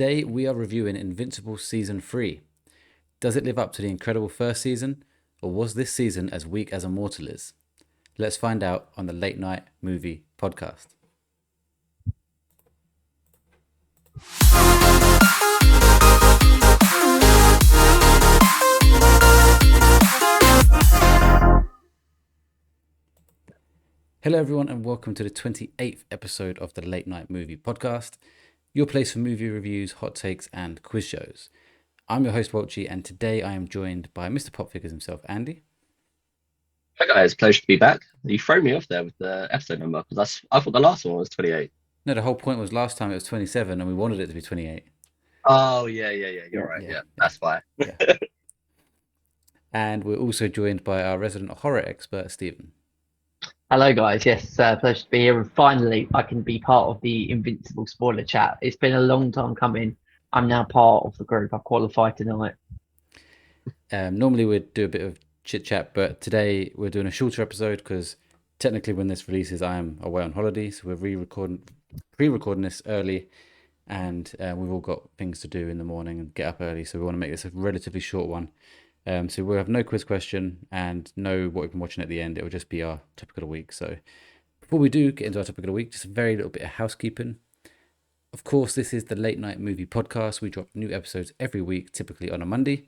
Today we are reviewing Invincible Season 3. Does it live up to the incredible first season, or was this season as weak as Immortal is? Let's find out on the Late Night Movie Podcast. Hello everyone and welcome to the 28th episode of the Late Night Movie Podcast, your place for movie reviews, hot takes and quiz shows. I'm your host Welchy and today I am joined by Mr. Pop Figures himself, Andy. Hi guys, pleasure to be back. You throw me off there with the episode number because I thought the last one was 28. No, the whole point was last time it was 27 and we wanted it to be 28. Oh yeah. You're right. Yeah, that's why. Yeah. And we're also joined by our resident horror expert, Stephen. Hello guys, yes, pleasure to be here, and finally I can be part of the Invincible spoiler chat. It's been a long time coming. I'm now part of the group. I've qualified tonight. Normally we'd do a bit of chit chat, but today we're doing a shorter episode because technically when this releases I am away on holiday, so we're pre-recording this early, and we've all got things to do in the morning and get up early, so we want to make this a relatively short one. So we'll have no quiz question and no what we've been watching at the end. It will just be our topic of the week. So before we do get into our topic of the week, just a very little bit of housekeeping. Of course, this is the Late Night Movie Podcast. We drop new episodes every week, typically on a Monday.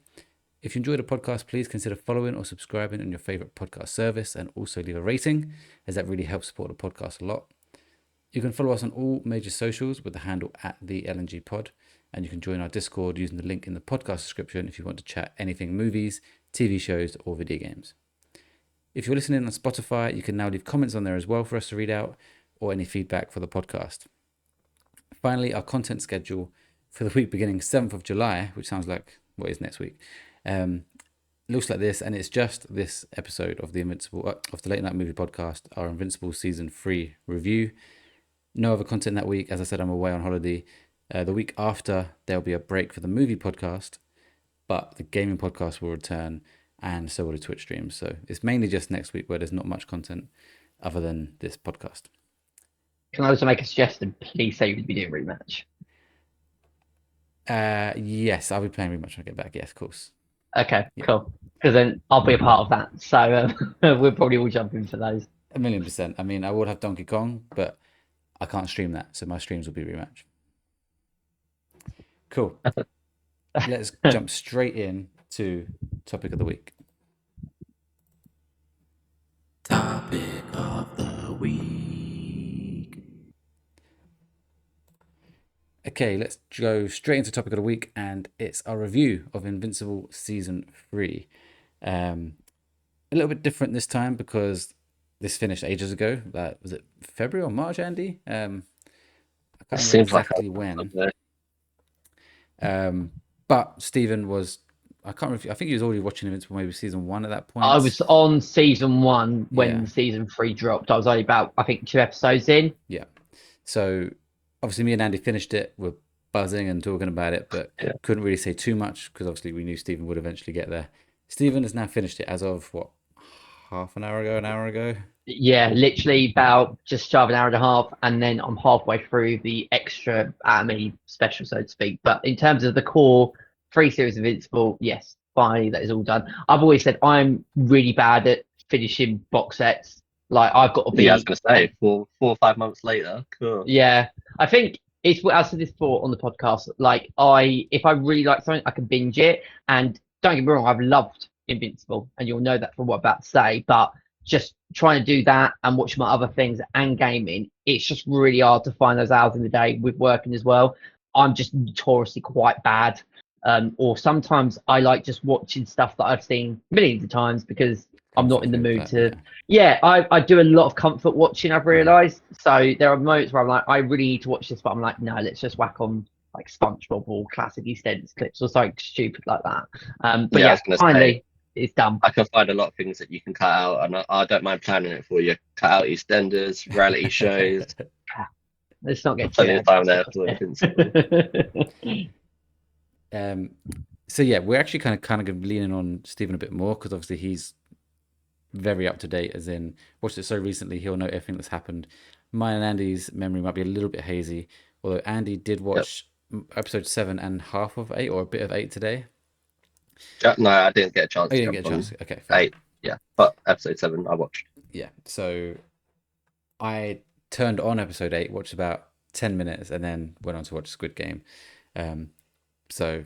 If you enjoy the podcast, please consider following or subscribing on your favorite podcast service and also leave a rating, as that really helps support the podcast a lot. You can follow us on all major socials with the handle @TheLNGPod. And you can join our Discord using the link in the podcast description if you want to chat anything movies, TV shows, or video games. If you're listening on Spotify, you can now leave comments on there as well for us to read out, or any feedback for the podcast. Finally, our content schedule for the week beginning 7th of July, which sounds like what is next week, looks like this, and it's just this episode of the Late Night Movie Podcast, our Invincible Season 3 review. No other content that week. As I said, I'm away on holiday. The week after, there'll be a break for the movie podcast, but the gaming podcast will return, and so will the Twitch streams. So it's mainly just next week where there's not much content other than this podcast. Can I also make a suggestion? Please say you'd be doing rematch. Yes, I'll be playing rematch when I get back. Yes, of course. Okay, yeah. Cool. Because then I'll be a part of that. So we'll probably all jump in for those. 1,000,000%. I mean, I would have Donkey Kong, but I can't stream that, so my streams will be rematch. Cool. Let's jump straight in to topic of the week. Topic of the week. Okay, let's go straight into topic of the week, and it's our review of Invincible Season 3. A little bit different this time because this finished ages ago. Was it February or March, Andy? I can't remember exactly when. But Stephen was, I can't remember, I think he was already watching Invincible maybe season 1 at that point. I was on season 1 when season 3 dropped. I was only about, I think, 2 episodes in. Yeah. So obviously me and Andy finished it. We're buzzing and talking about it, but couldn't really say too much because obviously we knew Stephen would eventually get there. Stephen has now finished it as of what, an hour ago? Yeah, literally about just shy of an hour and a half, and then I'm halfway through the extra anime special, so to speak. But in terms of the core 3 series of Invincible, yes, finally that is all done. I've always said I'm really bad at finishing box sets. Like I've got to be. Yeah, I was gonna say 4 or 5 months later. Cool. Yeah, I think it's what I said this before on the podcast. Like if I really like something, I can binge it. And don't get me wrong, I've loved Invincible, and you'll know that from what I'm about to say, but just trying to do that and watch my other things and gaming, it's just really hard to find those hours in the day with working as well. I'm just notoriously quite bad. Or sometimes I like just watching stuff that I've seen millions of times because I'm not in the mood to. Yeah, I do a lot of comfort watching, I've realised. So there are moments where I'm like, I really need to watch this, but I'm like, no, let's just whack on like SpongeBob or classic EastEnders clips or something stupid like that. But yeah, finally. It's done. I can find a lot of things that you can cut out, and I don't mind planning it for you. Cut out EastEnders, reality shows. Let's not get plenty of time there for So yeah, we're actually kind of leaning on Stephen a bit more because obviously he's very up to date, as in watched it so recently. He'll know everything that's happened. Mine and Andy's memory might be a little bit hazy, although Andy did watch episode 7 and half of 8, or a bit of 8 today. No, I didn't get a chance. Oh, you to didn't get a jump chance. on Okay, fine. 8, yeah, but episode 7 I watched. Yeah, so I turned on episode 8, watched about 10 minutes, and then went on to watch Squid Game. So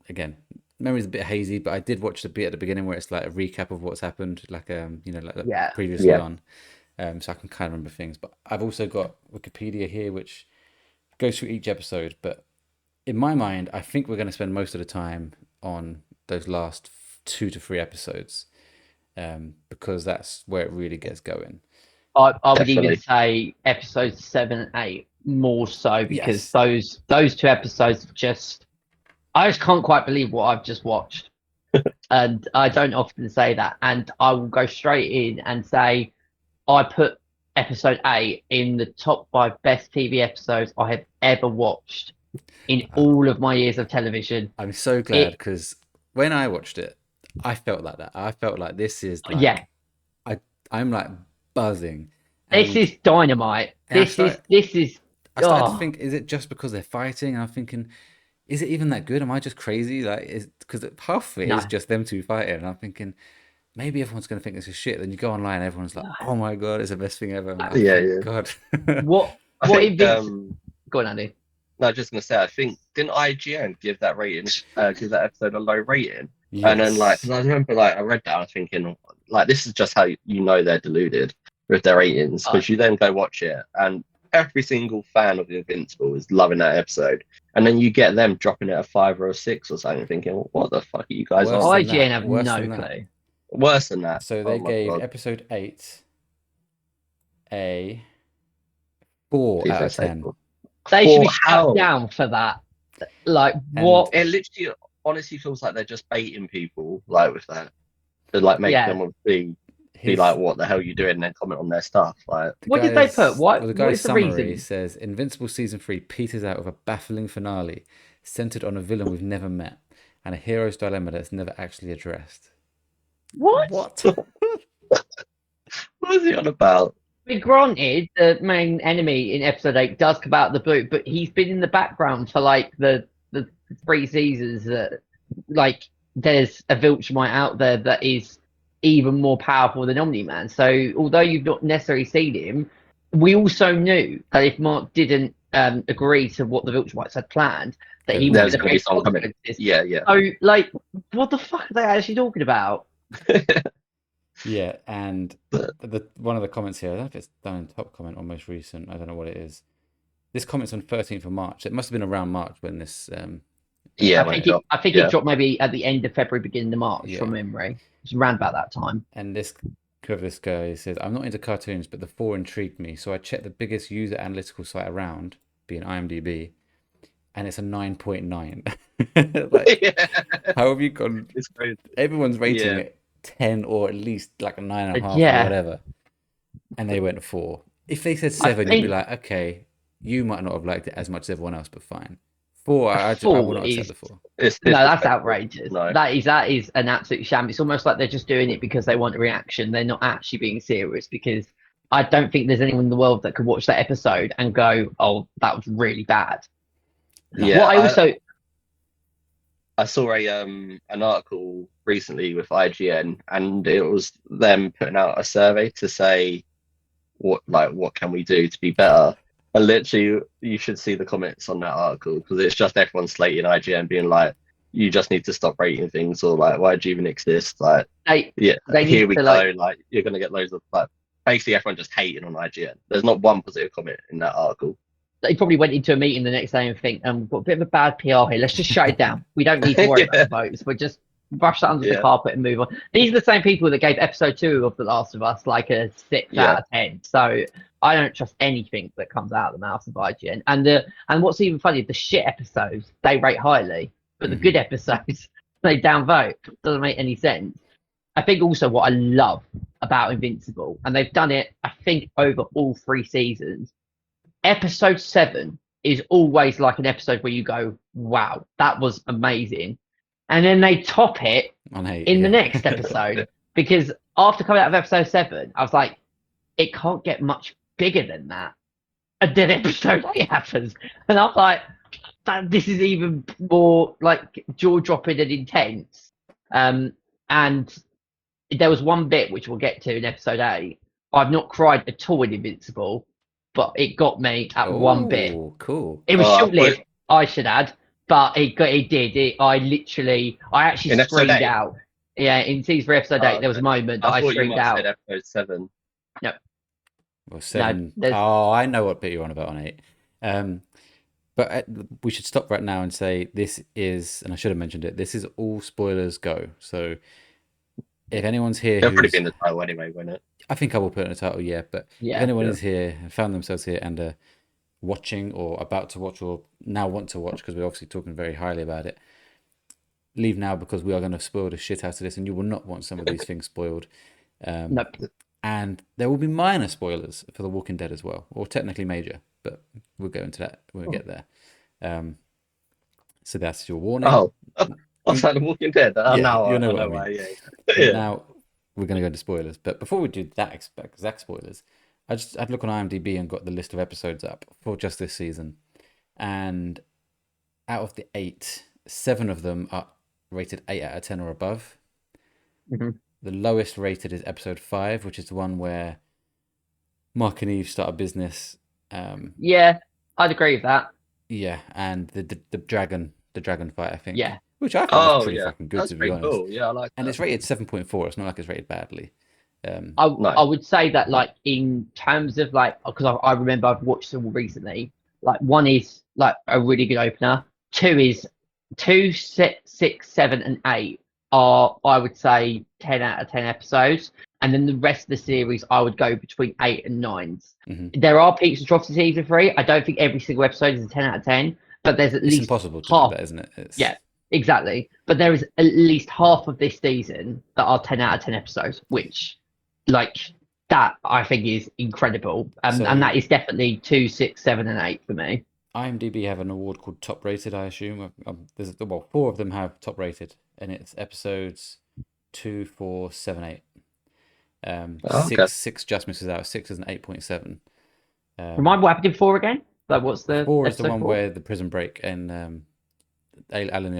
again, memory's a bit hazy, but I did watch the bit at the beginning where it's like a recap of what's happened, like Yeah. previously Yeah. on. So I can kind of remember things. But I've also got Wikipedia here, which goes through each episode. But in my mind, I think we're going to spend most of the time on those last 2 to 3 episodes, because that's where it really gets going. I would Definitely. even say episodes 7 and 8 more so, because Yes. those 2 episodes I just can't quite believe what I've just watched. And I don't often say that. And I will go straight in and say I put episode 8 in the top 5 best TV episodes I have ever watched in all of my years of television. I'm so glad, because when I watched it, I felt like that. I felt like this is like, Yeah, I'm like buzzing. this And is dynamite. And I This started is. I started to Oh, think, is it just because they're fighting? And I'm thinking, is it even that good? Am I just crazy? Like, is because half of it No. is just them two fighting, and I'm thinking maybe everyone's going to think this is shit. Then you go online, everyone's like, "Oh my god, it's the best thing ever." I'm like, Yeah, thank yeah. God. what I what think, Go on, Andy. no, just gonna say, I think didn't IGN give that rating, give that episode a low rating, Yes. and then like, 'cause I remember like I read that, I was thinking like this is just how you know they're deluded with their ratings, because you then go watch it and every single fan of Invincible is loving that episode, and then you get them dropping it a 5 or a 6 or something, thinking, what the fuck are you guys Worse on? than that, IGN have worse no than that. clue. Worse than that. So they Oh my gave God. episode 8 a 4 Please out don't of say 10. four. They should be How? shut down for that. Like, And- what? It literally honestly feels like they're just baiting people like with that, to like make Yeah. them obviously be His- like, what the hell are you doing, and then comment on their stuff. Like, the What did they guy's- put? What the is guy's the summary reason? says Invincible season 3 peters out with a baffling finale centered on a villain we've never met and a hero's dilemma that's never actually addressed. What? What? what is he on about? I mean, granted, the main enemy in episode 8 does come out of the boot, but he's been in the background for like the 3 seasons. Like, there's a Viltrumite out there that is even more powerful than Omni-Man. So, although you've not necessarily seen him, we also knew that if Mark didn't agree to what the Viltrumites had planned, that he There's was gonna be some coming. Yeah, yeah. So, like, what the fuck are they actually talking about? Yeah, and one of the comments here, I don't know if it's done in top comment or most recent, I don't know what it is. This comment's on 13th of March. It must have been around March when this Yeah, I think it dropped maybe at the end of February, beginning of March, from memory. It's around about that time. And this guy says, I'm not into cartoons, but the 4 intrigued me, so I checked the biggest user analytical site around, being IMDb, and it's a 9.9. Like, how have you gone? It's crazy. Everyone's rating it 10 or at least like a 9.5 Yeah. or whatever, and they went 4. If they said 7, you'd be like, okay, you might not have liked it as much as everyone else, but fine. 4, I will not accept the 4. No, that's outrageous. No. That is an absolute sham. It's almost like they're just doing it because they want a reaction. They're not actually being serious, because I don't think there's anyone in the world that could watch that episode and go, "Oh, that was really bad." Yeah, What I saw an article recently with IGN, and it was them putting out a survey to say what can we do to be better. And literally, you should see the comments on that article, because it's just everyone slating IGN, being like, "You just need to stop rating things," or like, "Why do you even exist?" Like, they here we to, go. Like, you're gonna get loads of like, basically everyone just hating on IGN. There's not one positive comment in that article. They probably went into a meeting the next day and think, we've got a bit of a bad PR here. Let's just shut it down. We don't need to worry about the votes. We'll just brush that under the carpet and move on. These are the same people that gave episode 2 of The Last of Us like a 6 out of 10. So I don't trust anything that comes out of the mouth of IGN. And what's even funny, the shit episodes they rate highly, but the good episodes they downvote. Doesn't make any sense. I think also what I love about Invincible, and they've done it, I think, over all 3 seasons. Episode 7 is always like an episode where you go, wow, that was amazing. And then they top it in the next episode. Because after coming out of episode 7, I was like, it can't get much bigger than that. And then episode 8 happens. And I'm like, this is even more like jaw dropping and intense. And there was one bit which we'll get to in episode 8. I've not cried at all in Invincible, but it got me at one bit. Oh, cool. It was Oh, short lived, I should add, but it did. I actually In episode screamed 8? out. Yeah, in season 3, episode 8, there was a moment that I I thought you screamed might have out. said episode 7. Well, 7. there's- Oh, I know what bit you're on about on 8. But we should stop right now and say this is, and I should have mentioned it, this is all spoilers go. So if anyone's here It'll probably who's, be in the title anyway, won't it? I think I will put it in the title, yeah. But if Yeah. anyone is here and found themselves here and are watching or about to watch or now want to watch, because we're obviously talking very highly about it, leave now because we are going to spoil the shit out of this and you will not want some of these things spoiled. Nope. And there will be minor spoilers for The Walking Dead as well, or technically major, but we'll go into that when we get there. So that's your warning. Oh, what's that? The Walking Dead? Yeah, Now you I know know what I why. mean. Yeah. Now we're going to go into spoilers, but before we do that exact spoilers, I'd look on IMDb and got the list of episodes up for just this season, and out of the 8, 7 of them are rated 8 out of 10 or above. Mhm. The lowest rated is episode 5, which is the one where Mark and Eve start a business. Yeah, I'd agree with that. Yeah, and the dragon fight, I think. Yeah. Which I thought was Oh, pretty yeah. fucking good, That's to be pretty honest. cool. Yeah, I like And that. it's rated 7.4. It's not like it's rated badly. I would say that, like, in terms of, like, because I remember I've watched them recently, like, 1 is like a really good opener. 2 is 2, 6, 7, and 8 are, I would say, 10 out of 10 episodes. And then the rest of the series, I would go between 8 and 9s. Mhm. There are peaks and troughs in season 3. I don't think every single episode is a 10 out of 10, but there's at It's least impossible to half. do that, isn't it? It's... Yeah, exactly. But there is at least half of this season that are 10 out of 10 episodes, which, like, that I think is incredible. So- And that is definitely 2, 6, 7, and 8 for me. IMDb have an award called Top Rated, I assume. There's 4 of them have Top Rated, and it's episodes 2, 4, 7, 8. Okay. Six just misses out. 6 is an 8.7. Remind me what happened in 4 again? Like, what's the 4 is the episode one 4? where the prison break and Alan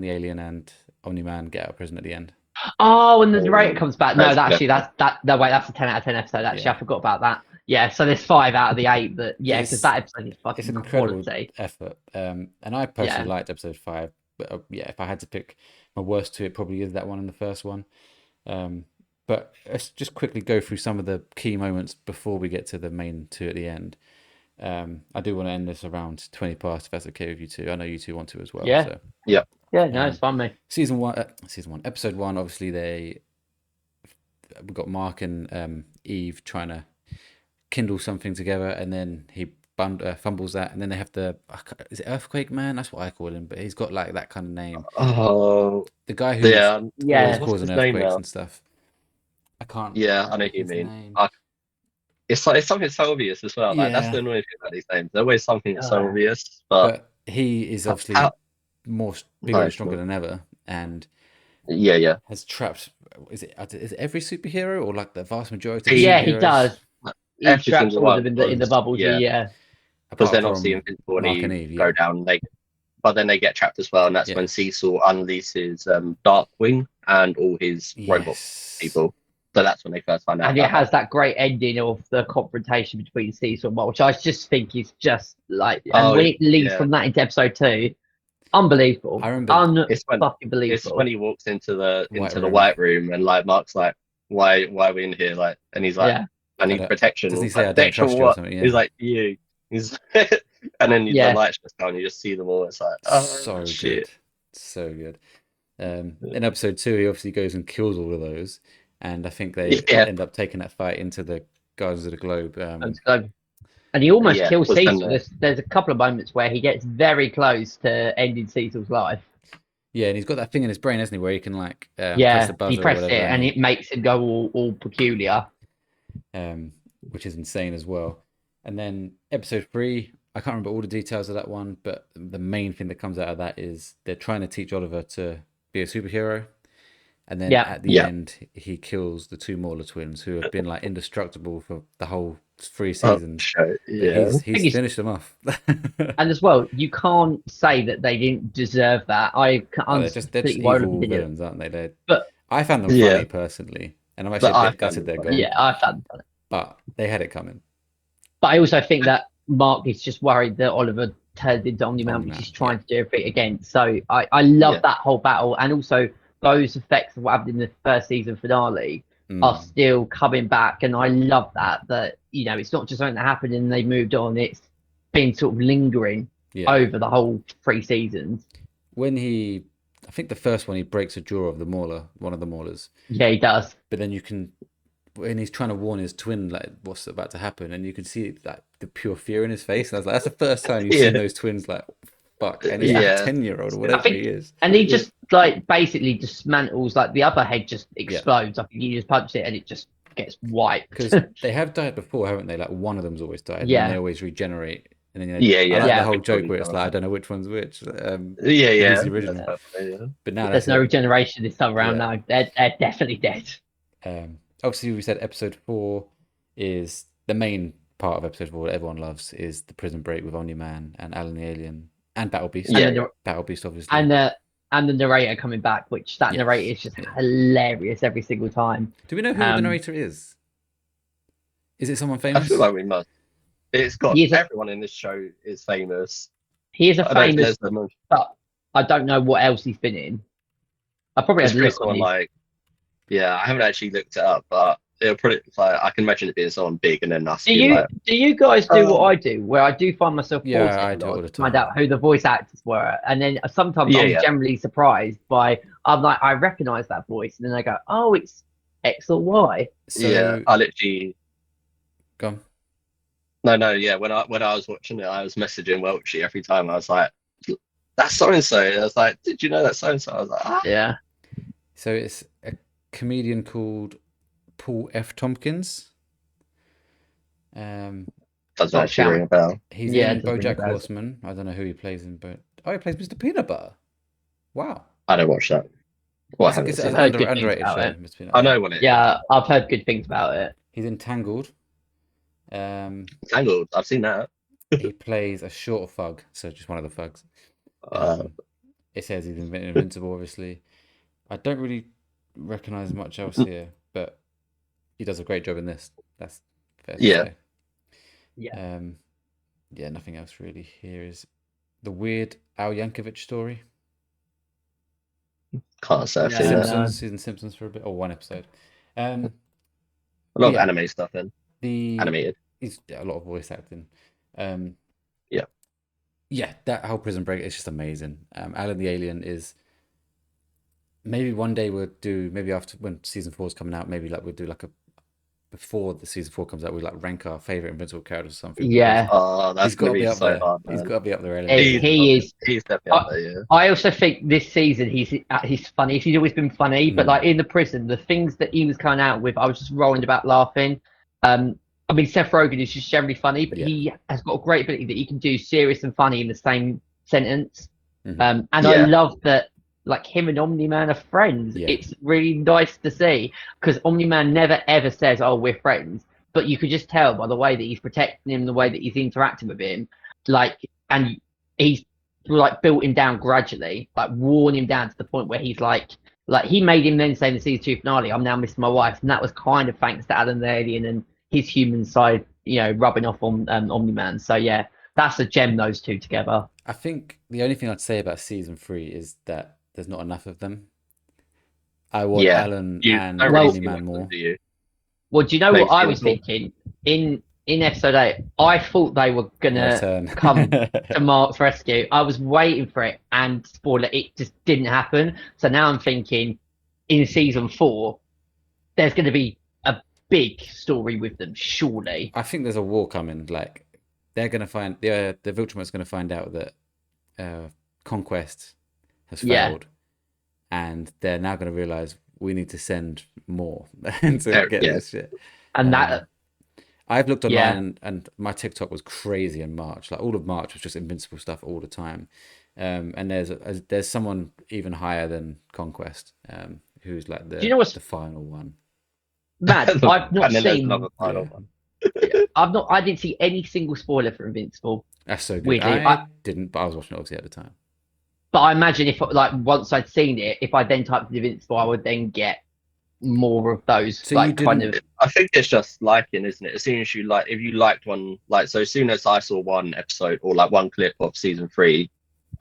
the alien and Omni-Man get out of prison at the end. Oh, and the narrator comes back. No, That's- that's a 10 out of 10 episode. Actually, Yeah. I forgot about that. Yeah, so there's 5 out of the 8 that, yeah, It's- because that episode is It's fucking an incredible quality. effort. And I personally Yeah. liked episode 5. But yeah, if I had to pick my worst 2, it probably is that one and the first one. But let's just quickly go through some of the key moments before we get to the main 2 at the end. I do want to end this around 20 past, if that's okay with you two. I know you two want to as well. Yeah. So. Yeah, no, it's fun, mate. Season 1, episode 1. Obviously, we got Mark and Eve trying to kindle something together, and then he fumbles that, and then they have is it Earthquake Man? That's what I call him, but he's got like that kind of name. Oh, The guy who's yeah. always Yeah. What's causing his name earthquakes now? and stuff. I can't. Yeah, I know who you his mean. name. It's something so obvious as well. Like, that's Yeah. the annoying thing about these names. There's always something that's so Ah. obvious, but But he is How- obviously how- bigger and Nice, stronger man. than ever, and yeah. has trapped. Is it every superhero or like the vast majority? Of Yeah, he superheroes? does. He Every traps single all of them one in the was- bubbles. yeah. Yeah. Because Apart then from obviously Invincible and Mark Eve and Eve, go yeah. down. But then they get trapped as well, and that's Yeah. when Cecil unleashes Darkwing and all his robot Yes. people. So that's when they first find out. And it about has that great ending of the confrontation between Cecil and Mark, which I just think is just like, and Oh, when it leads yeah. from that into episode 2, unbelievable. I remember It's when- Fucking It's believable. when he walks into the room. white room, and like Mark's like, "Why are we in here?" Like, and he's like, Yeah. "I need I don't- protection." doesn't he He's say, like, "I don't "Protection trust you" or what?" something? Yeah. He's like, "You." He's and then Yeah. the lights just down. You just see them all. It's like, oh So shit. good. So good. In episode 2, he obviously goes and kills all of those, and I think they Yeah. end up taking that fight into the Guardians of the Globe. And he almost Yeah, kills was then Cecil. There's a couple of moments where he gets very close to ending Cecil's life. Yeah, and he's got that thing in his brain, hasn't he, where he can like press the buzzer he pressed or it whatever, and it makes him go all peculiar. which is insane as well. And then episode 3, I can't remember all the details of that one, but the main thing that comes out of that is they're trying to teach Oliver to be a superhero. And then Yeah. at the end, he kills the 2 Mauler twins who have been like indestructible for the whole 3 seasons. Show. But Yeah. he's Thing is- finished them off. And as well, you can't say that they didn't deserve that. Oh, they're just evil villains, aren't they? But- I found them Yeah. funny personally, and I'm actually But a I bit found gutted them they're funny. gone. Yeah, I found that. But they had it coming. But I also think that Mark is just worried that Oliver turned into Omni-Man, which Omni-Man, he's trying to do everything again. So I love Yeah. that whole battle, and also those effects of what happened in the first season finale are Mm. still coming back, and I love that you know it's not just something that happened and they moved on. It's been sort of lingering Yeah. over the whole 3 seasons. When I think the first one, he breaks a jaw of the Mauler, one of the Maulers. Yeah, he does. But then when he's trying to warn his twin, like what's about to happen, and you can see like the pure fear in his face. And I was like, that's the first time you've seen those twins like, fuck, and he's like a 10-year-old or whatever he is. And he just like basically dismantles, like the upper head just explodes. I think he just punches it and it just gets wiped. Because they have died before, haven't they? Like one of them's always died, Yeah. and they always regenerate. And then I like the whole joke where it's like, I don't know which one's which. Yeah. The original. But now There's no regeneration this time around. Yeah. No, they're definitely dead. Obviously, we said episode 4 is the main part of episode 4 that everyone loves, is the prison break with Omni-Man and Alan the Alien and Battle Beast. Yeah. Battle Beast, obviously. And the narrator coming back, which that narrator is just hilarious every single time. Do we know who the narrator is? Is it someone I famous? feel like we must. It's got everyone in this show is famous. He is a famous, but I don't know what else he's been in. I probably have looked on like, yeah, I haven't actually looked it up, but it'll probably like I can imagine it being someone big and then us. Do you guys do what I do, where I do find myself Yeah, I do all the to time. find out who the voice actors were, and then sometimes I'm generally surprised by I'm like I recognise that voice, and then I go, oh, it's X or Y. So, yeah, I literally. Go on. No, yeah. When I was watching it, I was messaging Welchy every time. I was like, "That's so and so." I was like, "Did you know that so and so?" I was like, "Ah." Yeah. So it's a comedian called Paul F. Tompkins. Doesn't actually ring a bell. He's in BoJack Horseman. I don't know who he plays in, but he plays Mr. Peanut Butter. Wow. I don't watch that. It's an underrated show. I know what it is. Yeah, I've heard good things about it. He's in Tangled. Tangled. I've seen that. He plays a short thug, so just one of the thugs. It says he's in Invincible, obviously. I don't really recognize much else here, but he does a great job in this. That's fair to say. Yeah. Yeah, nothing else really here is the weird Al Yankovic story. Can't say I've seen Simpsons, season Simpsons for a bit, or one episode. A lot of anime stuff in. Animated. He's a lot of voice acting. Yeah, that whole prison break is just amazing. Alan the Alien is. Maybe one day we'll do. Maybe after when season 4 is coming out, maybe like we'll do like a. Before the season 4 comes out, we like rank our favorite Invincible characters or something. Yeah. Oh, that's got to be up there. hard, he's got to be up there. He is. He's definitely up there. Yeah. I also think this season he's funny. He's always been funny, but like in the prison, the things that he was coming out with, I was just rolling about laughing. I mean, Seth Rogen is just generally funny, but he has got a great ability that he can do serious and funny in the same sentence. I love that, like, him and Omni-Man are friends. Yeah. It's really nice to see, because Omni-Man never ever says, oh, we're friends. But you could just tell by the way that he's protecting him, the way that he's interacting with him, like, and he's like built him down gradually, like worn him down to the point where he's like he made him then say in the season 2 finale, I'm now missing my wife, and that was kind of thanks to Alan the Alien and his human side, you know, rubbing off on Omni-Man. So yeah, that's a gem, those two together. I think the only thing I'd say about season 3 is that there's not enough of them. I want Alan and Omni-Man more. Well, do you know what I was thinking? In episode 8, I thought they were gonna come to Mark's rescue. I was waiting for it, and spoiler, it just didn't happen. So now I'm thinking, in season 4, there's going to be a big story with them, surely. I think there's a war coming. Like, they're going to find the Viltrumites going to find out that Conquest has failed, and they're now going to realize we need to send more to get this shit. And that I've looked online, and my TikTok was crazy in March. Like, all of March was just Invincible stuff all the time. And there's someone even higher than Conquest, who's like the final one. Matt, I've not seen. Another final one. I didn't see any single spoiler for Invincible. That's so good. Weirdly, I didn't, but I was watching it obviously at the time. but I imagine if like once I'd seen it, if I then typed in Invincible, I would then get more of those So you kind didn't- of. I think it's just liking, isn't it? As soon as you like, if you liked one, like, so as soon as I saw one episode or like one clip of season 3,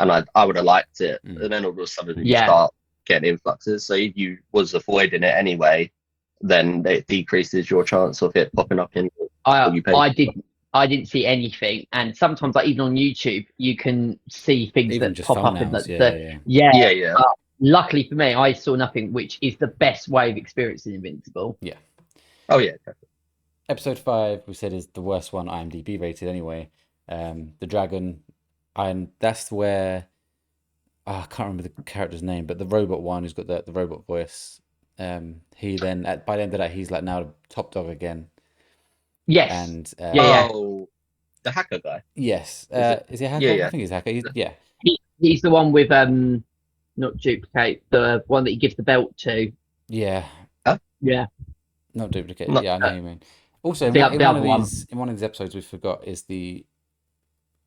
and I would have liked it, Mm. and then all of a sudden you Yeah. start getting influxes. So if you was avoiding it anyway, then it decreases your chance of it popping up in. you pay. I didn't see anything, and sometimes like even on YouTube, you can see things Even that just pop up in thumbnails, the yeah. Yeah. Luckily for me, I saw nothing, which is the best way of experiencing Invincible. Oh yeah. Episode 5, we said, is the worst one, IMDb rated anyway. The dragon, and that's where I can't remember the character's name, but the robot one who's got the robot voice. He then by the end of that, he's like now the top dog again. Yes. And Yeah. Oh, the hacker guy. yes, it- is he a hacker? yeah. I think he's a hacker. Yeah. He's the one with not duplicate, the one that he gives the belt to. Yeah. Yeah. Not duplicate. Not- Yeah, I know what you mean. Also, in The one other of one. these episodes, we forgot is the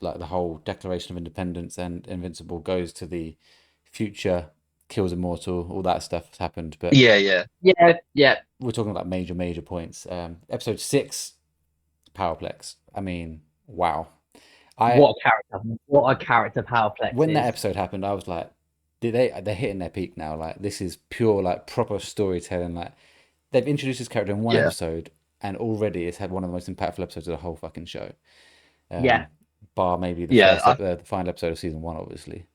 whole Declaration of Independence, and Invincible goes to the future, kills Immortal, all that stuff has happened. But Yeah. Yeah. we're talking about major points. Episode 6, Powerplex. I mean, wow. What a character! What a character Powerplex When is. that episode happened, I was like, they're hitting their peak now. Like, this is pure like proper storytelling. Like, they've introduced this character in one Yeah. episode, and already it's had one of the most impactful episodes of the whole fucking show. Yeah. Bar maybe the Yeah, the final episode of season 1, obviously.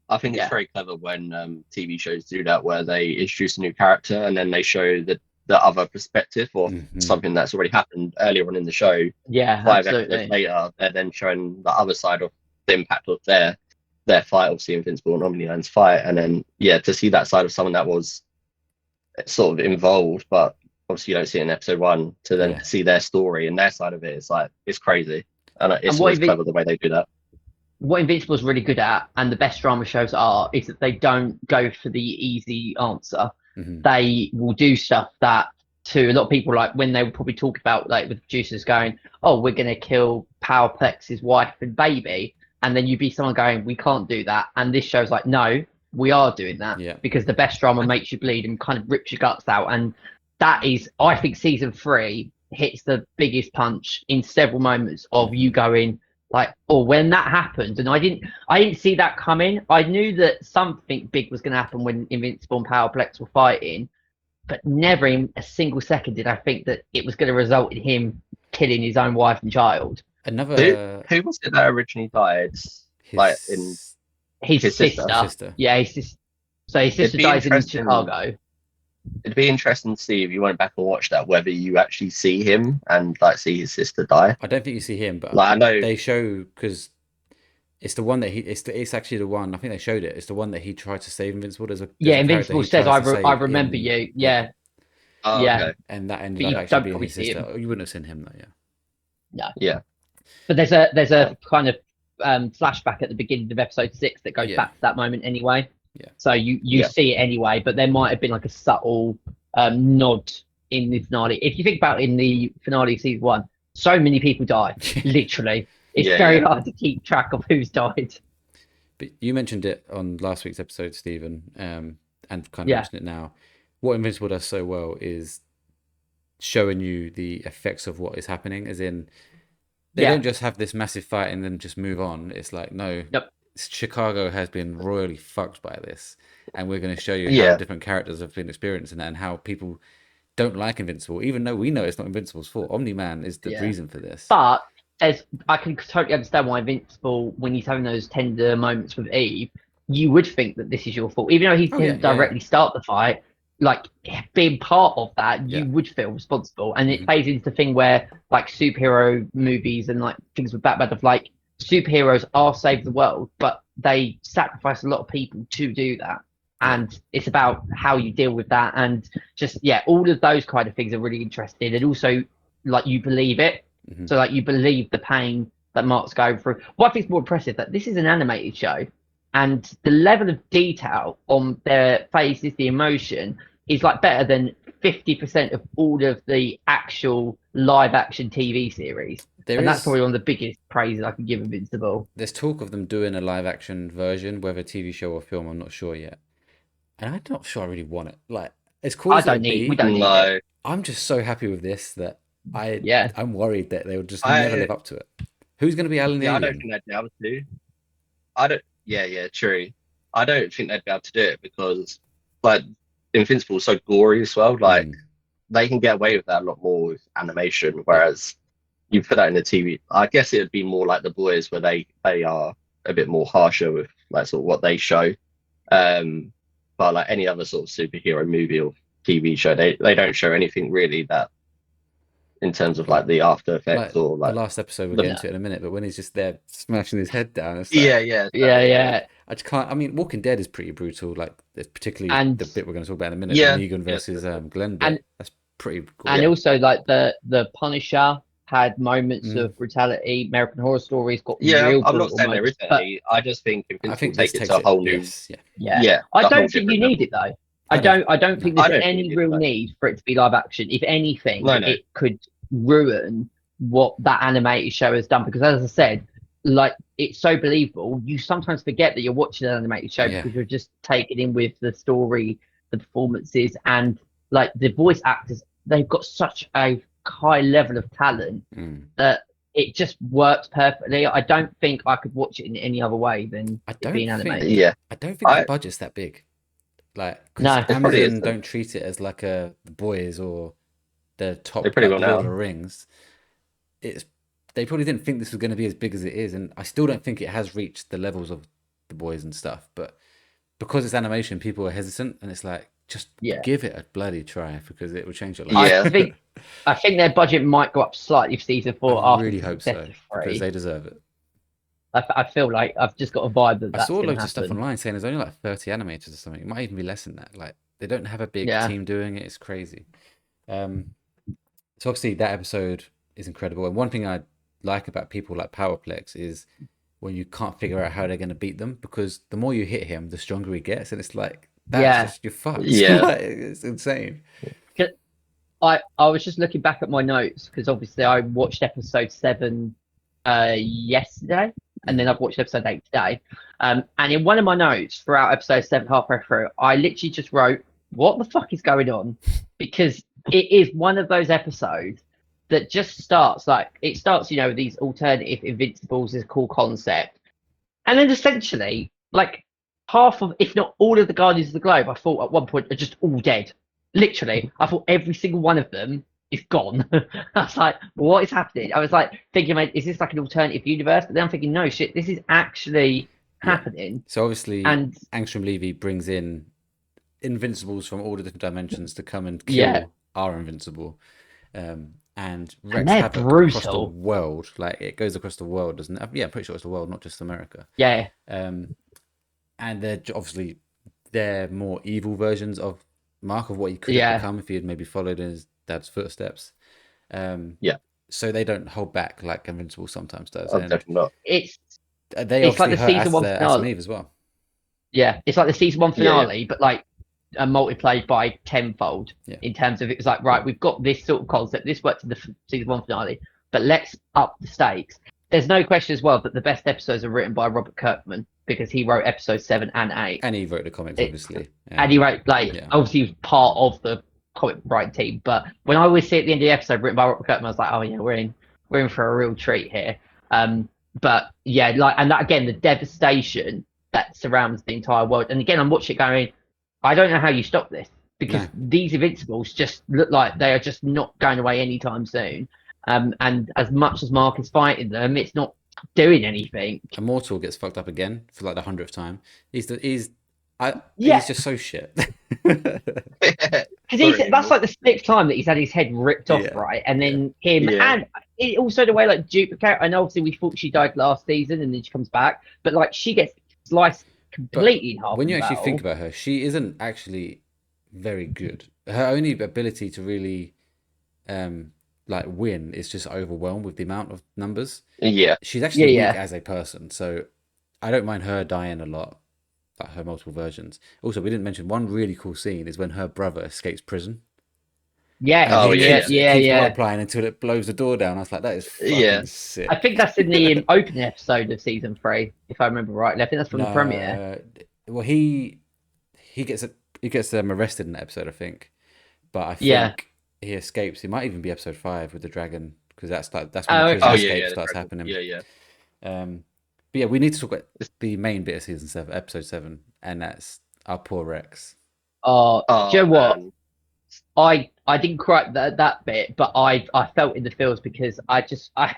I think Yeah. it's very clever when TV shows do that, where they introduce a new character and then they show the other perspective or Mhm. something that's already happened earlier on in the show. Yeah, 5 absolutely. episodes later, they're then showing the other side of the impact of their fight, obviously Invincible and Omni-Man's fight, and then to see that side of someone that was sort of involved, but obviously you don't see it in episode 1, to then Yeah. see their story and their side of it. It's like, it's crazy, and it's And what always if it- clever the way they do that. What Invincible's really good at, and the best drama shows are, is that they don't go for the easy answer. Mhm. They will do stuff that, to a lot of people, like when they would probably talk about, like with producers going, "Oh, we're gonna kill Powerplex's wife and baby," and then you'd be someone going, "We can't do that," and this show's like, "No, we are doing that," Yeah. because the best drama makes you bleed and kind of rips your guts out, and that is, I think, season 3 hits the biggest punch in several moments of you going like, "Oh, when that happened," and I didn't see that coming. I knew that something big was going to happen when Invincible and Powerplex were fighting, but never in a single second did I think that it was going to result in him killing his own wife and child. Another Who was it that originally died? Like in His His sister. sister. Yeah, his sister. So his sister be dies in interesting. Chicago. It'd be interesting to see if you went back and watched that, whether you actually see him and like see his sister die. I don't think you see him, but Like, I know they show, because it's the one that it's actually the one, I think they showed it. It's the one that he tried to save Invincible. There's a Yeah, character Invincible he says, tries to I save remember in- you. Yeah. Oh, yeah. okay. and that ended But up you actually don't being probably his see sister. him. Oh, you wouldn't have seen him though, yeah. But there's a kind of flashback at the beginning of episode 6 that goes Yeah. back to that moment anyway. Yeah. So you Yeah. see it anyway, but there might have been like a subtle nod in the finale. If you think about it, in the finale of season 1, so many people die. Literally, it's Yeah, very yeah. hard to keep track of who's died. But you mentioned it on last week's episode, Stephen, and kind of Yeah. mentioned it now. What Invincible does so well is showing you the effects of what is happening, as in they Yeah. don't just have this massive fight and then just move on. It's like, no, Yep. Chicago has been royally fucked by this, and we're going to show you how Yeah. different characters have been experiencing that, and how people don't like Invincible, even though we know it's not Invincible's fault. Omni-Man is the Yeah. reason for this. But I can totally understand why Invincible, when he's having those tender moments with Eve, you would think that this is your fault, even though he Oh, didn't yeah. directly start the fight. Like, being part of that, you Yeah. would feel responsible, and it Mhm. plays into the thing where, like, superhero movies and like things with Batman, of like, superheroes are save the world, but they sacrifice a lot of people to do that. And it's about how you deal with that, and just all of those kind of things are really interesting, and also like you believe it. Mhm. So like you believe the pain that Mark's going through. What I think is more impressive, that this is an animated show, and the level of detail on their faces, the emotion, is like better than 50% of all of the actual live action TV series. And that's probably one of the biggest praises I can give Invincible. There's talk of them doing a live action version, whether TV show or film, I'm not sure yet. And I'm not sure I really want it. Like, as cool as it would be, We don't need No, it. I'm just so happy with this that Yeah. I'm worried that they will just never live up to it. Who's going to be Alan the yeah, I don't Alien? think they'd be able to. I don't. Yeah, true. I don't think they'd be able to do it because, like, Invincible is so gory as well. Like, they can get away with that a lot more with animation, whereas you put that in the TV. I guess it would be more like The Boys, where they are a bit more harsher with like sort of what they show. But like any other sort of superhero movie or TV show, they don't show anything really that in terms of like the after effects or like the last episode we'll get into it in a minute, but when he's just there smashing his head down, it's yeah, like, Yeah. I just can't. I mean, Walking Dead is pretty brutal. Like, particularly And- the bit we're going to talk about in a minute, Yeah. Negan versus Glenn. And- That's pretty cool. And also, like, the Punisher had moments of brutality. American Horror Stories got real I'm not brutal saying there moments, isn't any. I just think I Invincible think take this it takes to a whole new. yes, yeah. Yeah. I a whole don't think you different need it though. I don't think I there's don't any think it, real no. need for it to be live action. If anything, No. it could ruin what that animated show has done. Because as I said, like, it's so believable. You sometimes forget that you're watching an animated show because you're just taken in with the story, the performances, and like the voice actors. They've got such a high level of talent that it just works perfectly. I don't think I could watch it in any other way than it being animated. Yeah, I don't think the budget's that big. Like, No. because It probably Amazon isn't. don't treat it as like The Boys or the top They pretty like, well Lord of know. the Rings. They probably didn't think this was going to be as big as it is, and I still don't think it has reached the levels of The Boys and stuff. But because it's animation, people are hesitant, and it's like, just give it a bloody try because it will change your life. Yeah. I think their budget might go up slightly for season 4. I after really hope so Season 3. because they deserve it. I feel like I've just got a vibe that I that's saw going to loads of stuff happen. online saying there's only like 30 animators or something. It might even be less than that. Like, they don't have a big team doing it. It's crazy. So obviously that episode is incredible. And one thing I like about people like Powerplex is when you can't figure out how they're going to beat them, because the more you hit him, the stronger he gets, and it's like that's just, you're fucked. Yeah. Like, it's insane. I was just looking back at my notes because obviously I watched episode 7 yesterday, and then I've watched episode 8 today. And in one of my notes throughout episode 7, halfway through, I literally just wrote, "What the fuck is going on?" Because it is one of those episodes that just starts with these alternative Invincibles is a cool concept, and then essentially like half of, if not all of the Guardians of the Globe, I thought at one point are just all dead. Literally, I thought every single one of them is gone. I was like, what is happening? I was like thinking, is this like an alternative universe? But then I'm thinking, no shit, this is actually happening. So obviously, and Angstrom Levy brings in Invincibles from all the different dimensions to come and kill our Invincible. And Rex Havoc across the world. Like, it goes across the world, doesn't it? Yeah, I'm pretty sure it's the world, not just America. Yeah. And they're more evil versions of Mark, of what he could have become if he had maybe followed in his dad's footsteps. So they don't hold back like Invincible sometimes does. And definitely not. It's like the season 1 finale. Adam Eve as well. Yeah, it's like the season 1 finale, but like multiplied by tenfold in terms of, it was like, right, we've got this sort of concept, this worked in the season 1 finale, but let's up the stakes. There's no question as well that the best episodes are written by Robert Kirkman, because he wrote episode 7 and 8. And he wrote the comics, obviously. And he wrote, obviously he was part of the comic writing team, but when I always see at the end of the episode written by Robert Kirkman, I was like, oh yeah, we're in for a real treat here. But yeah, like, and that, again, the devastation that surrounds the entire world. And again, I'm watching it going, I don't know how you stop this, because these Invincibles just look like they are just not going away anytime soon. And as much as Mark is fighting them, it's not doing anything. Immortal gets fucked up again for like the 100th time. He's just so shit. Because that's like the 6th time that he's had his head ripped off, right? And then and it also the way like Duplicate. I know obviously we thought she died last season and then she comes back, but like she gets sliced completely in half. When you actually think about her, she isn't actually very good. Her only ability to really like win is just overwhelmed with the amount of numbers. Yeah, she's actually weak as a person, so I don't mind her dying a lot, like her multiple versions. Also, we didn't mention one really cool scene is when her brother escapes prison. Yeah, And Oh, he yeah, keeps, yeah, it keeps yeah. multiplying until it blows the door down. I was like, that is fucking Yeah. sick. I think that's in the opening episode of season 3, if I remember rightly. I think that's from the premiere. Well, he gets arrested in that episode, I think. But I Yeah. think he escapes. It might even be episode 5 with the dragon, because that's when the Oh, prison Oh, okay. yeah, escape yeah. starts The happening. Yeah. But yeah, we need to talk about the main bit of season 7, episode 7, and that's our poor Rex. Do Oh, you know what? man. I didn't cry that bit, but I felt in the feels because I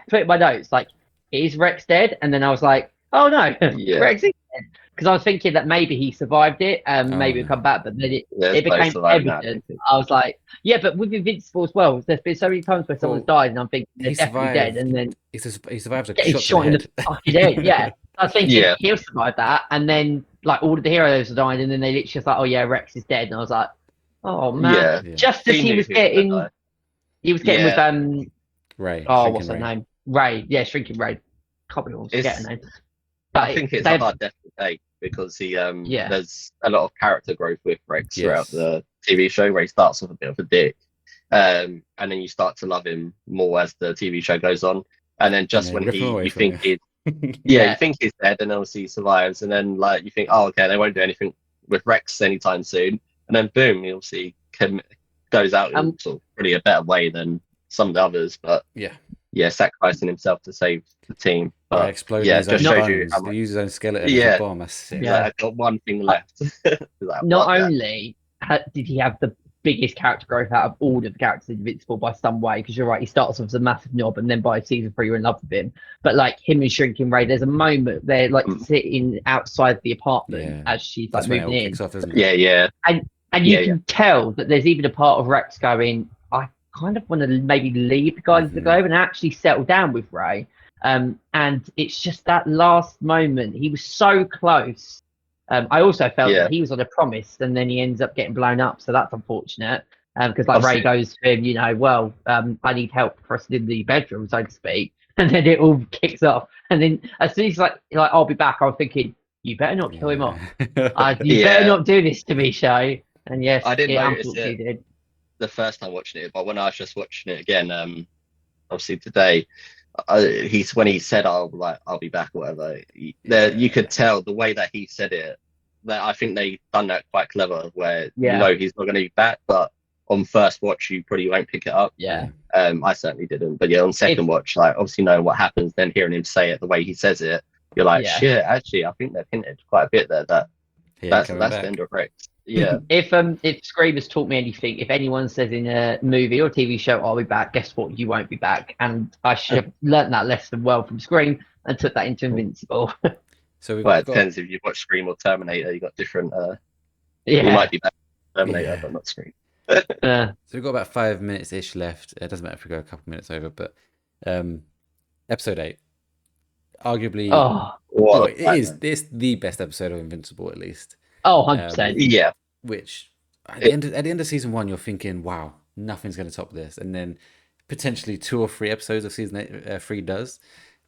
put in my notes like, is Rex dead? And then I was like, oh no, Yeah. Rex is dead. Because I was thinking that maybe he survived it, maybe no. he'll come back, but then There's it no became surviving that. evident. I was like, yeah, but with Invincible as well, there's been so many times where someone's died, and I'm thinking they're He definitely dead, and then He survives a getting shot to the shot in head. the fucking head. Yeah, I was thinking Yeah. he'll survive that, and then like all of the heroes are dying, and then they literally just like, oh yeah, Rex is dead, and I was like, oh man, Yeah. just as He he knew was he was gonna getting, die. he was getting with Ray. oh, Shrinking what's her Ray. name? Ray. Yeah, Shrinking Ray. Can't be able to get her name. But I think it's they- a hard death to take because Yeah. there's a lot of character growth with Rex throughout Yes. the TV show, where he starts off a bit of a dick, and then you start to love him more as the TV show goes on, and then just And when they rip him away you from think you. he's Yeah. you think he's dead, and obviously he survives, and then like you think, oh okay, they won't do anything with Rex anytime soon, and then boom, he obviously goes out in sort of really a better way than some of the others, but Yeah. sacrificing himself to save the team. By But exploding yeah, his just own shows you bones. how He much. uses his own skeleton as Yeah. a bomb. That's sick. He's Yeah. like, I've got one thing left. He's like, Not "Fuck that." only did he have the biggest character growth out of all of the characters in Invincible by some way, because you're right, he starts off as a massive knob, and then by season 3 you're in love with him. But like him and Shrinking Ray, there's a moment they're like sitting outside the apartment Yeah. as she's That's like when it all moving in, kicks off, isn't it? Yeah. and you Yeah, can tell that there's even a part of Rex going, I kind of want to maybe leave the Guardians of the Globe and actually settle down with Ray. And it's just that last moment. He was so close. I also felt Yeah. that he was on a promise, and then he ends up getting blown up. So that's unfortunate. Because like Ray Obviously. goes to him, you know, well, I need help for us in the bedroom, so to speak. And then it all kicks off. And then as soon as he's like I'll be back, I was thinking, you better not kill him off. You better Yeah. not do this to me, show. And yes, I didn't it notice unfortunately did. the first time watching it, but when I was just watching it again, obviously today, when he said I'll be back or whatever, you could tell the way that he said it, that I think they done that quite clever, where you know he's not going to be back, but on first watch you probably won't pick it up. Yeah. I certainly didn't, but yeah, on second watch, like obviously knowing what happens, then hearing him say it the way he says it, you're like, shit, actually I think they've hinted quite a bit there that that's the end of Rex. Yeah. If Scream has taught me anything, if anyone says in a movie or TV show, I'll be back, guess what? You won't be back. And I should have learnt that lesson well from Scream and took that into Invincible. So well, it depends if you watch Scream or Terminator. You got different. You might be back Terminator, but not Scream. So we've got about 5 minutes ish left. It doesn't matter if we go a couple minutes over, but episode 8, arguably, it's the best episode of Invincible, at least. Oh, 100%. Yeah. Which at the end of season 1, you're thinking, wow, nothing's going to top this, and then potentially 2 or 3 episodes of season 3 does,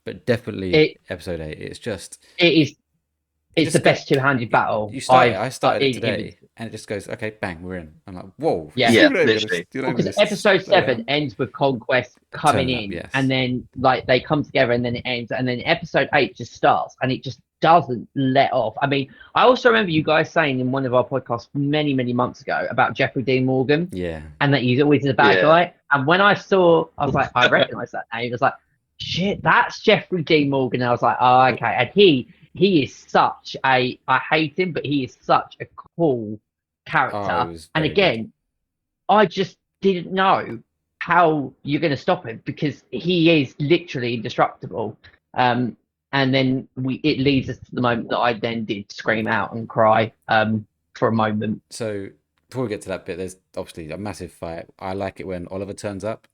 but definitely episode 8. It's just it's the best two-handed battle. I started it today, and it just goes, okay, bang, we're in. I'm like, whoa. Yeah, literally. Because episode 7 ends with Conquest coming in, and then like they come together, and then it ends, and then episode 8 just starts, and it just doesn't let off. I mean, I also remember you guys saying in one of our podcasts many, many months ago about Jeffrey Dean Morgan, and that he's always the bad guy. And when I was like, I recognise that name. I was like, shit, that's Jeffrey Dean Morgan. And I was like, oh, okay. And he is such I hate him, but he is such a cool character. And again, I just didn't know how you're going to stop him, because he is literally indestructible. And then it leads us to the moment that I then did scream out and cry for a moment. So before we get to that bit, there's obviously a massive fight. I like it when Oliver turns up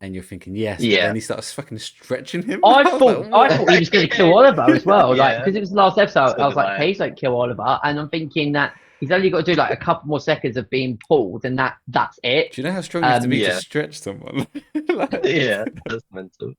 and you're thinking, yes, but then he starts fucking stretching him. I thought he was going to kill Oliver as well, like, because it was the last episode. So I was like, please don't kill Oliver. And I'm thinking that he's only got to do like a couple more seconds of being pulled, and that's it. Do you know how strong you have to be to stretch someone? That's mental.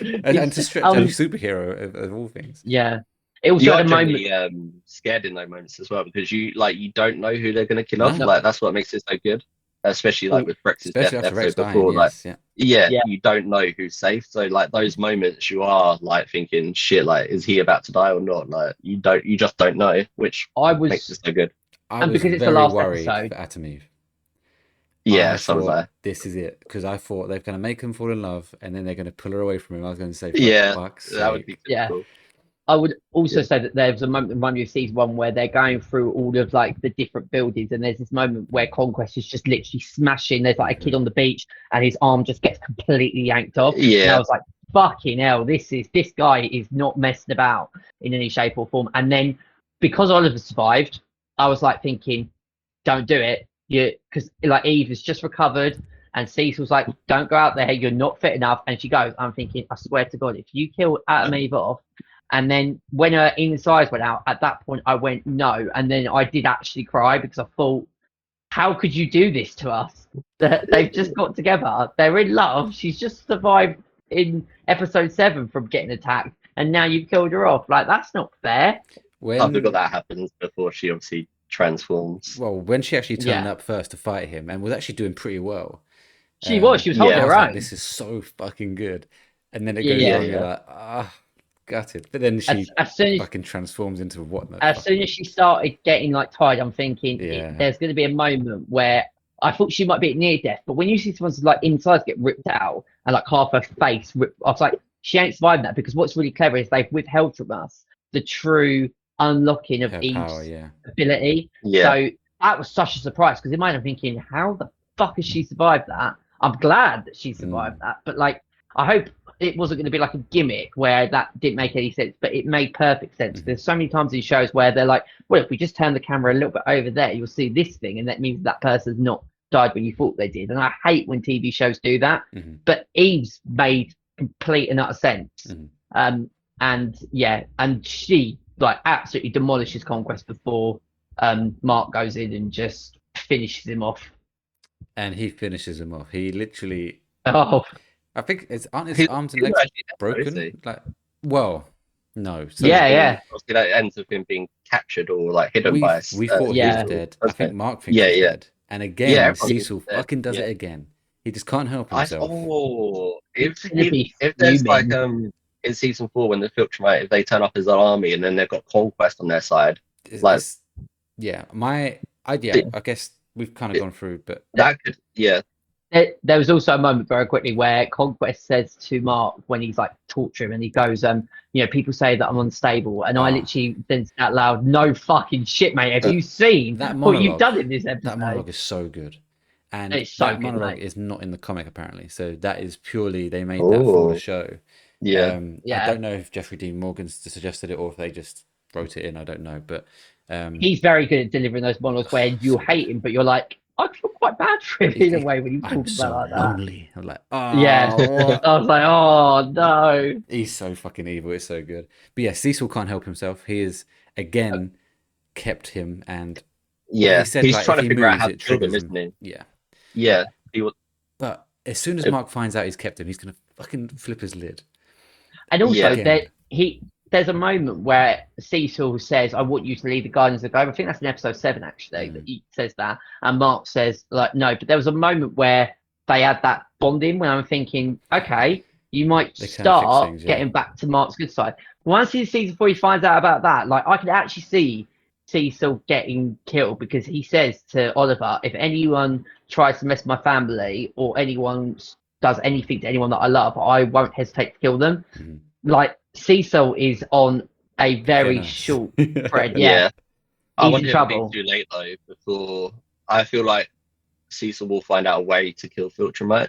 And to stretch a superhero of all things. Yeah. It also You're had a moment. scared in those moments as well, because you don't know who they're going to kill off. Like that's what makes it so good. especially like with Rex's Especially death after Rex episode dying, before. Like, yes, yeah. Yeah. you don't know who's safe. So like those moments, you are like thinking, shit, like is he about to die or not? Like you just don't know, which I makes was, it so good. I and was because it's the very last worried episode, for Atom Eve. Yeah, I so was thought I. this is it because I thought they're going to make him fall in love and then they're going to pull her away from him. I was going to say, for Yeah, fuck's that would be sake. yeah. typical. I would also Yeah. say that there's a moment in one of season one where they're going through all of like the different buildings, and there's this moment where Conquest is just literally smashing. There's like a kid on the beach, and his arm just gets completely yanked off. And I Yeah, was like, "Fucking hell! This guy is not messing about in any shape or form." And then because Oliver survived, I was like thinking, "Don't do it." Because like Eve has just recovered. And Cecil's like, don't go out there, you're not fit enough. And she goes, I'm thinking, I swear to God, if you kill Atom Eve off, and then when her insides went out, at that point I went no. And then I did actually cry because I thought, how could you do this to us? They've just got together. They're in love. She's just survived in episode 7 from getting attacked. And now you've killed her off. Like, that's not fair. I forgot When that happens before she obviously transforms. when she actually turned Yeah. up first to fight him and was actually doing pretty well. She was Yeah. holding I her was like, own. this is so fucking good. And then it Yeah, goes yeah. wrong, you're Yeah. like, gutted. But then she As soon as fucking transforms into what the as fuck? soon as she started getting like tired, I'm thinking Yeah. there's going to be a moment where I thought she might be at near death, but when you see someone's like insides get ripped out and like half her face ripped, I was like, she ain't survived that, because what's really clever is they've withheld from us the true unlocking of Her Eve's power, yeah. ability. Yeah. So that was such a surprise, because in my mind I'm thinking, how the fuck has she survived that? I'm glad that she survived that, but like, I hope it wasn't going to be like a gimmick where that didn't make any sense, but it made perfect sense. There's so many times in shows where they're like, well, if we just turn the camera a little bit over there, you'll see this thing, and that means that person's not died when you thought they did. And I hate when TV shows do that. But Eve's made complete and utter sense. And yeah, and she like absolutely demolishes Conquest before Mark goes in and just finishes him off. And he finishes him off. He literally, Oh, I think aren't his He's arms and not legs actually dead, though, is broken? he? Like, well, no. So yeah. Obviously, that ends with him being captured or like hidden we by. we thought he Yeah. was dead. I think Mark thinks Yeah, he's yeah. dead. And again, Yeah, everybody Cecil thinks he's dead. fucking does Yeah. it again. He just can't help I himself. if gonna be there's like fuming. in season 4 when the Filtramite, if they turn up as an army and then they've got Conquest on their side, like yeah, I guess we've kind of gone through, but that could There was also a moment very quickly where Conquest says to Mark when he's like torturing him, and he goes, people say that I'm unstable, and I literally then said out loud, no fucking shit, mate. Have you seen that what you've monologue, done in this episode? that monologue is so good. And it's so that good, monologue mate. is not in the comic apparently. So that is purely they made that for the show. yeah. I don't know if Jeffrey Dean Morgan suggested it or if they just wrote it in. I don't know, but He's very good at delivering those monologues where you hate him, but you're like, I feel quite bad for him in a way when you I'm talk so about like lonely. I'm like, oh, Yeah. what? I was like, oh no. He's so fucking evil. It's so good. But yeah, Cecil can't help himself. He is again kept him, and Yeah, he said, he's like, trying if to he figure out moves, how to it kill them, triggers isn't him. he? Yeah. Yeah, he was. But as soon as Mark finds out he's kept him, he's gonna fucking flip his lid. And also Yeah. there's a moment where Cecil says, I want you to lead the Guardians of the Globe. I think that's in episode 7 actually, that he says that. And Mark says, like, no, but there was a moment where they had that bonding when I'm thinking, okay, you might They can fix start things, yeah. getting back to Mark's good side. Once in season 4 he finds out about that, like I can actually see Cecil getting killed, because he says to Oliver, if anyone tries to mess with my family or anyone does anything to anyone that I love, I won't hesitate to kill them. Like, Cecil is on a very short thread. Yeah. I He's wonder in if trouble. it'll be too late though. Before I feel like Cecil will find out a way to kill Filtramite,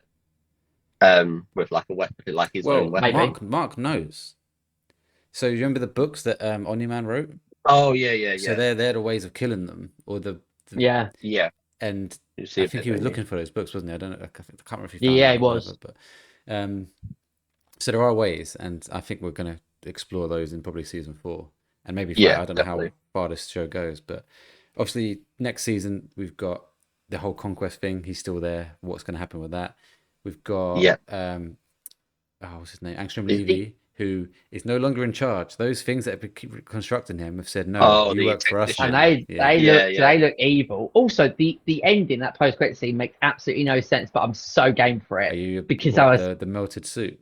with like a weapon, like his own Well, weapon. Mark knows. So you remember the books that Omni-Man wrote? Oh yeah. So they're the ways of killing them, or the Yeah. And You see I if think there's he was any. looking for those books, wasn't he? I don't know. I can't remember if he found Yeah, them he or was. whatever, but so there are ways, and I think we're going to explore those in probably season 4, and maybe 5. Yeah, I don't know definitely. how far this show goes, but obviously next season we've got the whole Conquest thing. He's still there. What's going to happen with that? We've got what's his name? Angstrom Is Levy, who is no longer in charge. Those things that have been constructing him have said, no, Oh, you the work for us technician. now. And Yeah. they look evil. Also, the ending, that post credit scene makes absolutely no sense, but I'm so game for Are it you because the melted suit?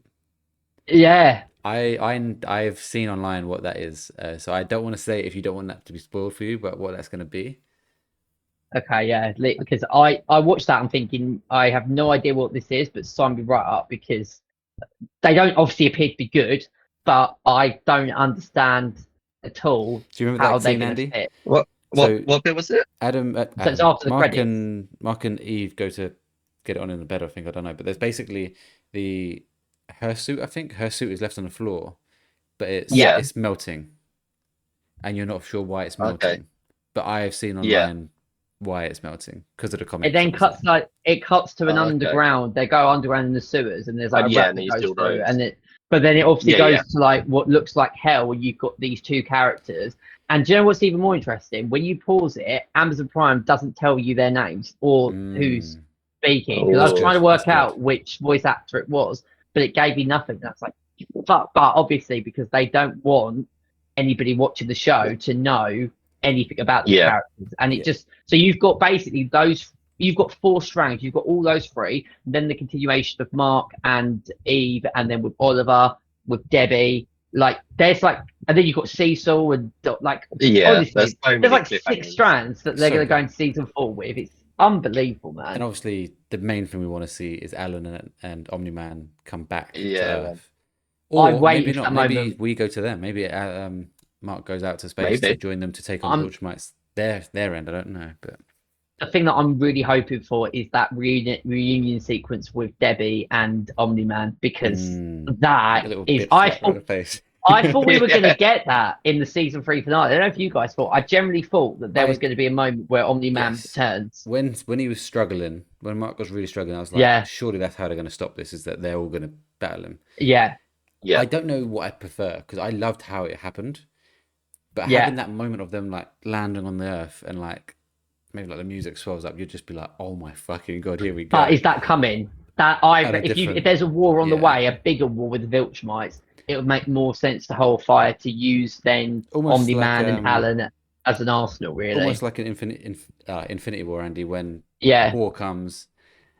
yeah. I've seen online what that is, so I don't want to say if you don't want that to be spoiled for you, but what that's going to be. Okay, yeah, because I watched that and thinking I have no idea what this is, but sign me right up because they don't obviously appear to be good, but I don't understand at all Do you remember how that they're scene, going to Andy? fit. What So bit was it? Adam, So it's after the Mark credits. Mark and Eve go to get it on in the bed. I think I don't know, but there's basically her suit. I think her suit is left on the floor, but Yeah. it's melting, and you're not sure why it's Okay. melting. But I have seen Yeah. online why it's melting because of the comics. It then obviously. cuts to an Oh, okay. underground. They go underground in the sewers, and there's like a Yeah, rat and that you goes still through, those. but then it obviously Yeah, goes yeah. to like what looks like hell, where you've got these two characters. And do you know what's even more interesting? When you pause it, Amazon Prime doesn't tell you their names or who's speaking. Because I was Oh, trying to that's work good. out which voice actor it was, but it gave me nothing. That's like, but obviously because they don't want anybody watching the show to know anything about these Yeah. characters, and it Yeah. just so you've got basically those. You've got four strands. You've got all those three, and then the continuation of Mark and Eve, and then with Oliver, with Debbie. Like there's like, and then you've got Cecil and like Yeah, honestly, there's so there's many like cliffhangers. 6 strands that they're So going to go good. into season 4 with. It's unbelievable, man. And obviously, the main thing we want to see is Alan and Omni-Man come back to Yeah, man. Earth. Or I'm waiting maybe for not. that Maybe moment. we go to them. Maybe Mark goes out to space to Maybe. join them to take on the Ultramites. Their end. I don't know, but The thing that I'm really hoping for is that reunion sequence with Debbie and Omni-Man, because a that little is bitch slap right in the face. I thought we were going Yeah. to get that in the season 3 finale. I don't know if you guys thought. I generally thought that there was going to be a moment where Omni-Man Yes. returns. When he was struggling, when Mark was really struggling, I was like, Yeah. surely that's how they're going to stop this. Is that they're all going to battle him? Yeah, Yeah. I don't know what I prefer because I loved how it happened, but Yeah. having that moment of them like landing on the Earth and like maybe like the music swells up, you'd just be like, oh my fucking god, here we go. but is that coming? That if there's a war on the Yeah. way, a bigger war with the Viltrumites, it would make more sense to hold fire to use then Almost Omni-Man like, and Alan as an arsenal, really. almost like an Infinity War, Andy, when Yeah. war comes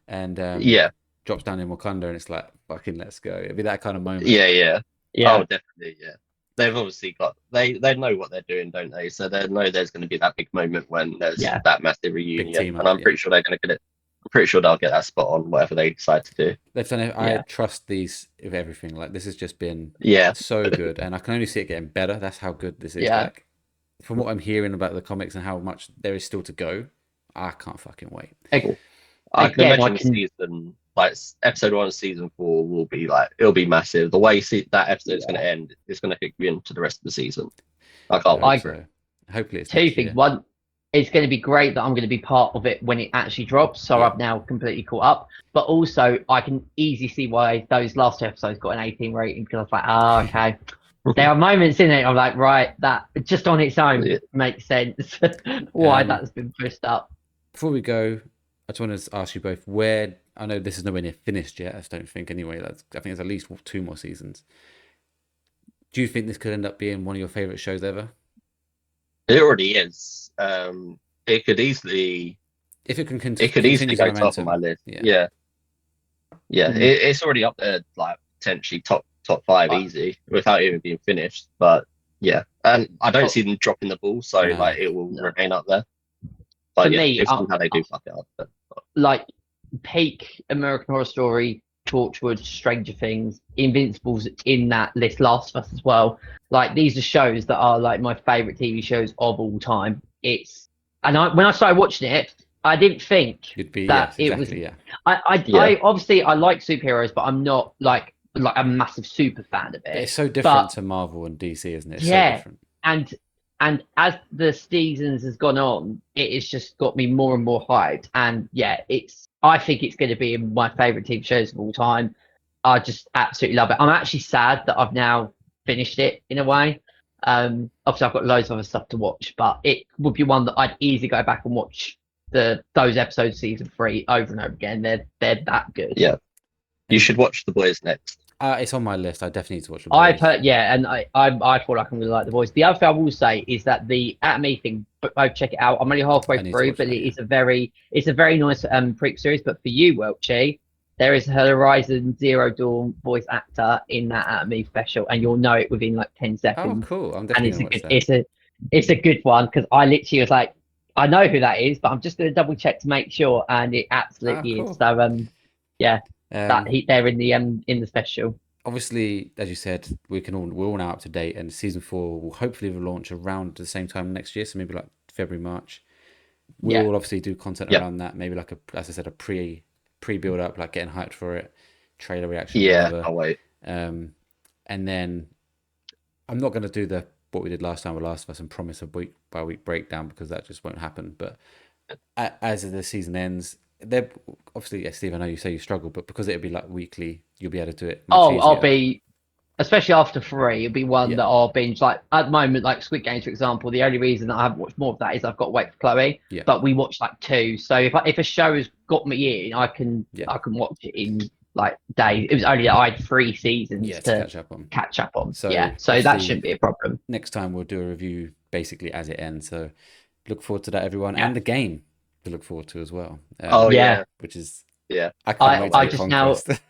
and Yeah. drops down in Wakanda, and it's like fucking let's go. It'd be that kind of moment. Yeah, yeah. Yeah. Oh, definitely, yeah. They've obviously got they know what they're doing, don't they? So they know there's going to be that big moment when there's Yeah. that massive reunion, team and up, I'm pretty sure they're going to get it. I'm pretty sure they'll get that spot on whatever they decide to do. They've done it. I Yeah. trust these with everything. Like this has just been Yeah, so good, and I can only see it getting better. That's how good this is. Yeah. Like from what I'm hearing about the comics and how much there is still to go, I can't fucking wait. I can Again, imagine season like episode 1 of season 4 will be like it'll be massive. The way that episode's going to end is going to kick you into the rest of the season. I can't I wait. agree. So hopefully it's Two next things. year. One, it's going to be great that I'm going to be part of it when it actually drops. So Yeah. I've now completely caught up. But also, I can easily see why those last 2 episodes got an 18 rating, because I was like, oh, okay. There are moments in it I'm like, right, that just on its own Yeah. makes sense why Um, that's been pushed up. Before we go, I just want to ask you both where. I know this is nowhere near finished yet. I don't think anyway. I think it's at least 2 more seasons. Do you think this could end up being one of your favorite shows ever? It already is. It could easily. If it can It could easily go top momentum. of my list. Yeah. Yeah. Mhm. It's already up there, like potentially top 5 easy without even being finished. But yeah, and I don't see them dropping the ball, so No. like it will No. remain up there. But For yeah, me, if somehow they do fuck it up, but Like peak American Horror Story, Torchwood, Stranger Things, Invincible's in that list, Last of Us as well. Like these are shows that are like my favorite TV shows of all time. When I started watching it, I didn't think You'd be that yes, it was. exactly, yeah. I obviously I like superheroes, but I'm not like a massive super fan of But it. it's so different But- to Marvel and DC, isn't it? It's Yeah. so different. And as the seasons has gone on, it has just got me more and more hyped. And yeah, I think it's going to be my favorite TV shows of all time. I just absolutely love it. I'm actually sad that I've now finished it in a way. Obviously I've got loads of other stuff to watch, but it would be one that I'd easily go back and watch those episodes of season 3 over and over again. They're that good. Yeah. You should watch The Boys next. It's on my list. I definitely need to watch The I've Boys. heard, yeah, and I feel like I'm gonna like The Voice. The other thing I will say is that the Atomy thing, but both check it out. I'm only halfway I need to through, watch but that. Yeah. it's a very nice prequel series. But for you, Welchy, there is a Horizon Zero Dawn voice actor in that Atomy special, and you'll know it within like 10 Oh, seconds. cool. I'm And definitely it's gonna a watch good, that. it's a good one because I literally was like, I know who that is, but I'm just gonna double check to make sure, and it Ah, absolutely is. cool. So yeah, Um, they're in the special. obviously, as you said, we're all now up to date, and season 4 will hopefully launch around the same time next year, so maybe like February, March. We Yeah. will obviously do content Yep. around that, maybe like as I said, a pre build up, like getting hyped for it, trailer reactions, Yeah, whatever. I'll wait. And then I'm not going to do the what we did last time with Last of Us and promise a week by week breakdown because that just won't happen. But as the season ends, they're obviously, yeah, Steve, I know you say you struggle, but because it'll be like weekly, you'll be able to do it much Oh, I'll easier. be, especially after 3, it'll be one Yeah, that I'll binge. Like at the moment, like Squid Games, for example, the only reason that I haven't watched more of that is I've got to wait for Chloe. yeah, But we watched like 2, so if a show has got me in, yeah, I can watch it in like days. It was only that I had 3 seasons yeah, to to catch up on. catch up on. So Yeah, so that obviously, shouldn't be a problem. next time we'll do a review basically as it ends. So look forward to that, everyone, Yeah, and the game to look forward to as well. Oh yeah. yeah, Which is yeah. I can't Can't wait to I be wait. just now Conquest.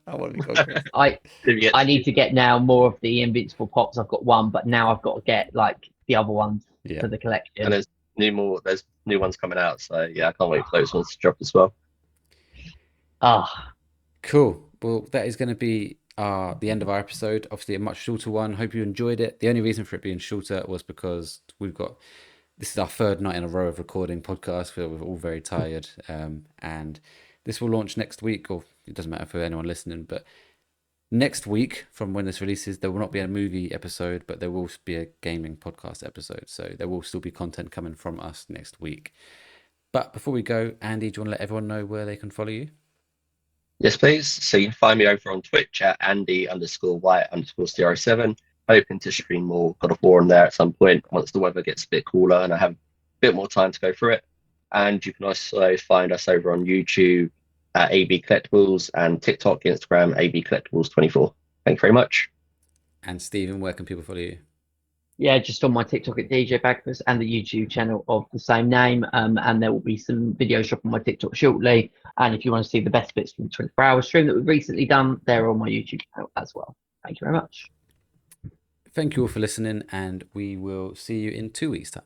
I want to be Conquest. I Did we get I need to get now more of the Invincible pops. I've got one, but now I've got to get like the other ones Yeah. for the and collection. there's new ones coming out, so yeah, I can't wait for those ones to drop as well. Ah, Cool. Well, that is going to be the end of our episode. Obviously, a much shorter one. Hope you enjoyed it. The only reason for it being shorter was because this is our third night in a row of recording podcasts. We're all very tired. And this will launch next week, or it doesn't matter for anyone listening, but next week from when this releases, there will not be a movie episode, but there will be a gaming podcast episode. So there will still be content coming from us next week. But before we go, Andy, do you want to let everyone know where they can follow you? Yes, please. So you can find me over on Twitch at Andy_White_CR7. Hoping to stream more God of War on there at some point once the weather gets a bit cooler and I have a bit more time to go through it. And you can also find us over on YouTube at AB Collectibles and TikTok, Instagram, AB Collectibles24. Thank you very much. And Stephen, where can people follow you? yeah, just on my TikTok at DJ Bagfus and the YouTube channel of the same name. And there will be some videos dropping on my TikTok shortly. And if you want to see the best bits from the 24-hour stream that we've recently done, they're on my YouTube channel as well. Thank you very much. Thank you all for listening, and we will see you in 2 weeks' time.